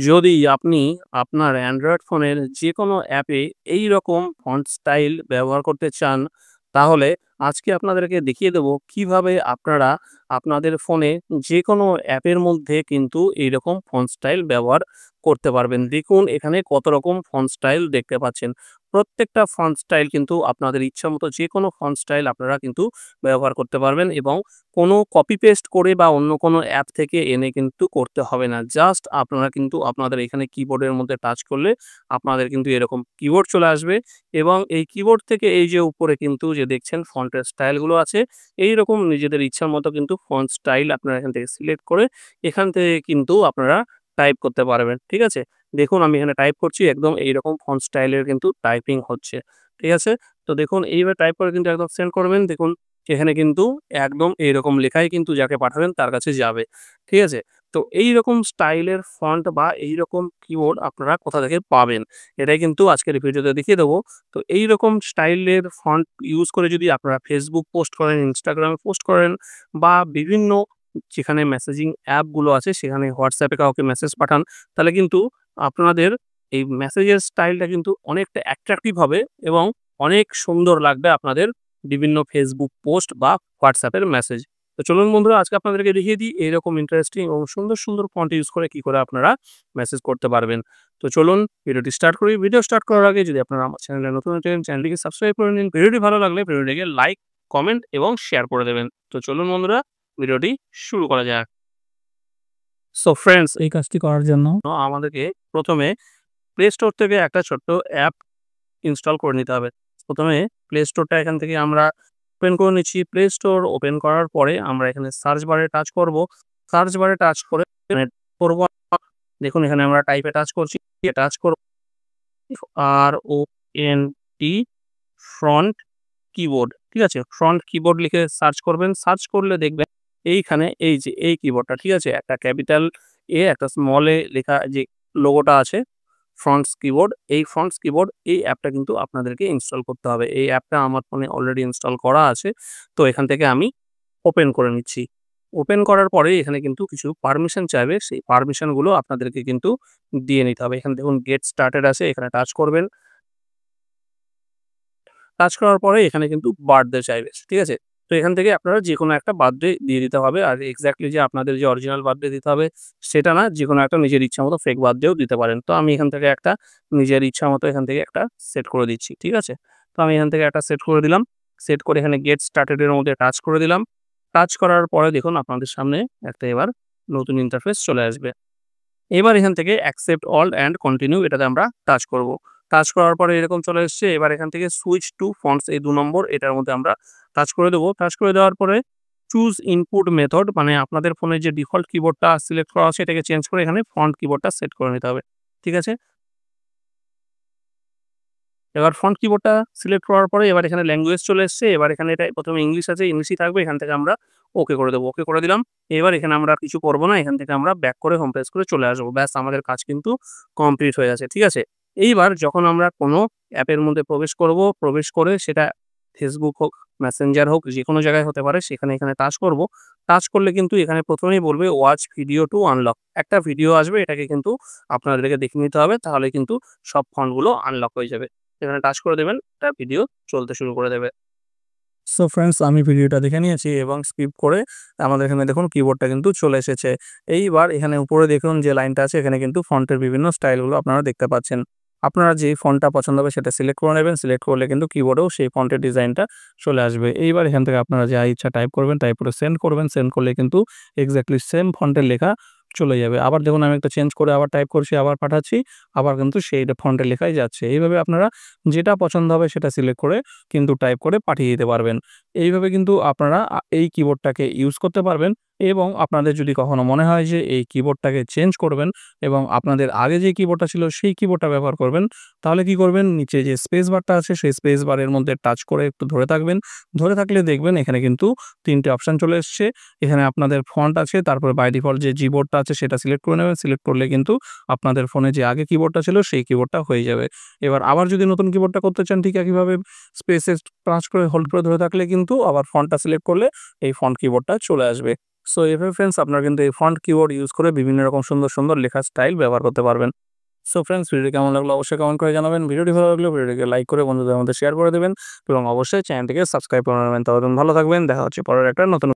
যদি আপনি আপনার অ্যান্ড্রয়েড ফোনের যেকোনো অ্যাপে এইরকম ফন্ট স্টাইল ব্যবহার করতে চান, তাহলে আজকে আপনাদেরকে দেখিয়ে দেব কিভাবে আপনারা আপনাদের ফোনে যেকোনো অ্যাপের মধ্যে কিন্তু এইরকম ফন্ট স্টাইল ব্যবহার করতে পারবেন। দেখুন এখানে কত রকম ফন্ট স্টাইল দেখতে পাচ্ছেন। প্রত্যেকটা ফন্ট স্টাইল কিন্তু আপনাদের ইচ্ছামতো যেকোনো ফন্ট স্টাইল আপনারা কিন্তু ব্যবহার করতে পারবেন এবং কোনো কপি পেস্ট করে বা অন্য কোনো অ্যাপ থেকে এনে কিন্তু করতে হবে না। জাস্ট আপনারা কিন্তু আপনাদের এখানে কিবোর্ডের মধ্যে টাচ করলে আপনাদের কিন্তু এরকম কিবোর্ড চলে আসবে এবং এই কিবোর্ড থেকে এই যে উপরে কিন্তু যে দেখছেন ফন্টের স্টাইলগুলো আছে, এইরকম নিজেদের ইচ্ছার মতো কিন্তু ফন্ট স্টাইল আপনারা এখান থেকে সিলেক্ট করে এখান থেকে কিন্তু আপনারা টাইপ করতে পারবেন। ঠিক আছে? দেখুন আমি এখানে টাইপ করছি একদম এইরকম ফন্ট স্টাইলের কিন্তু টাইপিং হচ্ছে। ঠিক আছে? তো দেখুন এইভাবে টাইপ করে কিন্তু একদম সেন্ড করবেন। দেখুন এখানে কিন্তু একদম এইরকম লেখাই কিন্তু যাকে পাঠাবেন তার কাছে যাবে। ঠিক আছে? তো এইরকম স্টাইলের ফন্ট বা এইরকম কিবোর্ড আপনারা কোথা থেকে পাবেন? এটাই কিন্তু আজকের ভিডিওতে দেখিয়ে দেবো। তো এইরকম স্টাইলের ফন্ট ইউজ করে যদি আপনারা Facebook পোস্ট করেন, Instagram এ পোস্ট করেন বা বিভিন্ন যেখানে মেসেজিং অ্যাপগুলো আছে সেখানে WhatsApp এ কাউকে মেসেজ পাঠান, তাহলে কিন্তু আপনাদের এই মেসেজের স্টাইলটা কিন্তু অনেকটা অ্যাট্রাকটিভ হবে এবং অনেক সুন্দর লাগবে আপনাদের বিভিন্ন Facebook পোস্ট বা WhatsApp এর মেসেজ। তো চলুন বন্ধুরা আজকে আপনাদেরকে দেখিয়ে দিই এইরকম ইন্টারেস্টিং এবং সুন্দর, সুন্দর ফন্ট ইউজ করে কি করে আপনারা মেসেজ করতে পারবেন। তো চলুন ভিডিওটি স্টার্ট করি। ভিডিও স্টার্ট করার আগে যদি আপনারা আমার চ্যানেলে নতুন আছেন চ্যানেলটিকে সাবস্ক্রাইব করে নিন। ভিডিওটি ভালো লাগলে ভিডিওটিকে লাইক, কমেন্ট এবং শেয়ার করে দেবেন। তো চলুন বন্ধুরা ভিডিওটি শুরু করা যাক। সো ফ্রেন্ডস এই কাজটি করার জন্য আমাদেরকে ১ম এ প্লে স্টোর থেকে একটা ছোট্ট অ্যাপ ইনস্টল করে নিতে হবে। ১ম এ প্লে স্টোরটা এখান থেকে আমরা ওপেন করে নিচ্ছি। প্লে স্টোর ওপেন করার পরে আমরা এখানে সার্চ বারে টাচ করব। সার্চ বারে টাচ করে করব দেখুন এখানে আমরা টাইপে টাচ করছি। টাচ করব FRONT ফ্রন্ট কিবোর্ড। ঠিক আছে? ফ্রন্ট কিবোর্ড লিখে সার্চ করবেন। সার্চ করলে দেখবেন এইখানে এই যে এই কিবোর্ডটা ঠিক আছে? একটা ক্যাপিটাল A একটা স্মল a লেখা যে লোগোটা আছে ফ্রন্টস কিবোর্ড, এই ফ্রন্টস কিবোর্ড এই অ্যাপটা কিন্তু আপনাদেরকে ইনস্টল করতে হবে। এই অ্যাপটা আমার ফোনে অলরেডি ইনস্টল করা আছে। তো এখান থেকে আমি ওপেন করে নিচ্ছি। ওপেন করার পরে এখানে কিন্তু কিছু পারমিশন চাইবে। সেই পারমিশন গুলো আপনাদেরকে কিন্তু দিয়ে নিতে হবে। এখানে দেখুন গেট স্টার্টেড আছে এখানে টাচ করবেন। টাচ করার পরে এখানে কিন্তু বার্থডে চাইবে। ঠিক আছে? তো এখান থেকে আপনারা যেকোনো একটা বার্থডে দিয়ে দিতে হবে। আর এক্সাক্টলি যে আপনাদের যে অরিজিনাল বার্থডে দিতে হবে সেটা না, যেকোনো একটা নিজের ইচ্ছামতো ফেক বার্থডেও দিতে পারেন। তো আমি এখান থেকে একটা নিজের ইচ্ছামতো এখান থেকে একটা সেট করে দিচ্ছি। ঠিক আছে? তো আমি এখান থেকে একটা সেট করে দিলাম। সেট করে এখানে গেট স্টার্টেড এর মধ্যে টাচ করে দিলাম। টাচ করার পরে দেখুন আপনাদের সামনে একটা এবার নতুন ইন্টারফেস চলে আসবে। এবার এখান থেকে অ্যাকসেপ্ট অল অ্যান্ড কন্টিনিউ এটাতে আমরা টাচ করব। টাচ করার পরে এরকম চলে এসছে। এবার এখান থেকে সুইচ টু ফন্টস এই ২ নম্বর এটার মধ্যে আমরা টাচ করে দেব। টাচ করে দেওয়ার পরে চুজ ইনপুট মেথড মানে আপনাদের ফোনে যে ডিফল্ট কিবোর্ডটা সিলেক্ট করা আছে এটাকে চেঞ্জ করে এখানে ফন্ট কিবোর্ডটা সেট করে নিতে হবে। ঠিক আছে? এবার ফন্ট কিবোর্ডটা সিলেক্ট করার পরে এবার এখানে ল্যাঙ্গুয়েজ চলে এসছে। এবার এখানে এটা ১ম এ ইংলিশ আছে, ইংলিশই থাকবে। এখান থেকে আমরা ওকে করে দেব। ওকে করে দিলাম। এবার এখানে আমরা আর কিছু করব না। এখান থেকে আমরা ব্যাক করে হোম পেজ করে চলে আসবো। ব্যাস আমাদের কাজ কিন্তু কমপ্লিট হয়ে গেছে। ঠিক আছে? এইবার যখন আমরা কোনো অ্যাপের মধ্যে প্রবেশ করব, প্রবেশ করে সেটা Facebook হোক, মেসেঞ্জার হোক যেকোনো জায়গায় হতে পারে সেখানে এখানে টাচ করব। টাচ করলে কিন্তু এখানে ১ম এই বলবে ওয়াচ ভিডিও টু আনলক। একটা ভিডিও আসবে এটাকে কিন্তু আপনাদেরকে দেখে নিতে হবে। তাহলে কিন্তু সব ফন্টগুলো আনলক হয়ে যাবে। এখানে টাচ করে দেবেন, একটা ভিডিও চলতে শুরু করে দেবে। সো ফ্রেন্ডস আমি ভিডিওটা দেখে নিয়েছি এবং স্কিপ করে আমাদের এখানে দেখুন কিবোর্ডটা কিন্তু চলে এসেছে। এইবার এখানে উপরে দেখুন যে লাইনটা আছে এখানে কিন্তু ফন্টের বিভিন্ন স্টাইলগুলো আপনারা দেখতে পাচ্ছেন। আপনারা যে ফন্টটা পছন্দ হবে সেটা সিলেক্ট করে নেবেন। সিলেক্ট করলে কিন্তু কিবোর্ডেও সেই ফন্টের ডিজাইনটা চলে আসবে। এইবার এখান থেকে আপনারা যা ইচ্ছা টাইপ করবেন, টাইপ করে সেন্ড করবেন। সেন্ড করলে কিন্তু এক্সাক্টলি সেম ফন্টের লেখা চলে যাবে। আবার দেখুন আমি একটা চেঞ্জ করে আবার টাইপ করছি, আবার পাঠাচ্ছি, আবার কিন্তু সেই ফন্টের লেখাই যাচ্ছে। এইভাবে আপনারা যেটা পছন্দ হবে সেটা সিলেক্ট করে কিন্তু টাইপ করে পাঠিয়ে দিতে পারবেন। এইভাবে কিন্তু আপনারা এই কিবোর্ডটাকে ইউজ করতে পারবেন এবং আপনাদের যদি কখনো মনে হয় যে এই কিবোর্ডটাকে চেঞ্জ করবেন এবং আপনাদের আগে যে কিবোর্ডটা ছিল সেই কিবোর্ডটা ব্যবহার করবেন, তাহলে কি করবেন নিচে যে স্পেস বারটা আছে সেই স্পেস বারের মধ্যে টাচ করে একটু ধরে থাকবেন। ধরে থাকলে দেখবেন এখানে কিন্তু ৩ টে অপশন চলে এসছে। এখানে আপনাদের ফন্ট আছে, তারপরে বাই ডিফল্ট যে কিবোর্ডটা আছে সেটা সিলেক্ট করে নেবেন। সিলেক্ট করলে কিন্তু আপনাদের ফোনে যে আগে কিবোর্ডটা ছিল সেই কিবোর্ডটা হয়ে যাবে। এবার আবার যদি নতুন কিবোর্ডটা করতে চান ঠিক একইভাবে স্পেসে টাচ করে হোল্ড করে ধরে থাকলে কিন্তু আবার ফন্টটা সিলেক্ট করলে এই ফন্ট কিবোর্ডটা চলে আসবে। সো এভাবে ফ্রেন্ডস আপনারা কিন্তু এই ফন্ট কিবোর্ড ইউজ করে বিভিন্ন রকম সুন্দর সুন্দর লেখার স্টাইল ব্যবহার করতে পারবেন। সো ফ্রেন্ডস ভিডিওটি কেমন লাগলো অবশ্যই কমেন্ট করে জানাবেন। ভিডিওটি ভালো লাগলে ভিডিওটিকে লাইক করে বন্ধুদের মধ্যে শেয়ার করে দেবেন এবং অবশ্যই চ্যানেলটিকে সাবস্ক্রাইব করে নেবেন। ততদিন ভালো থাকবেন। দেখা হচ্ছে পরের একটা নতুন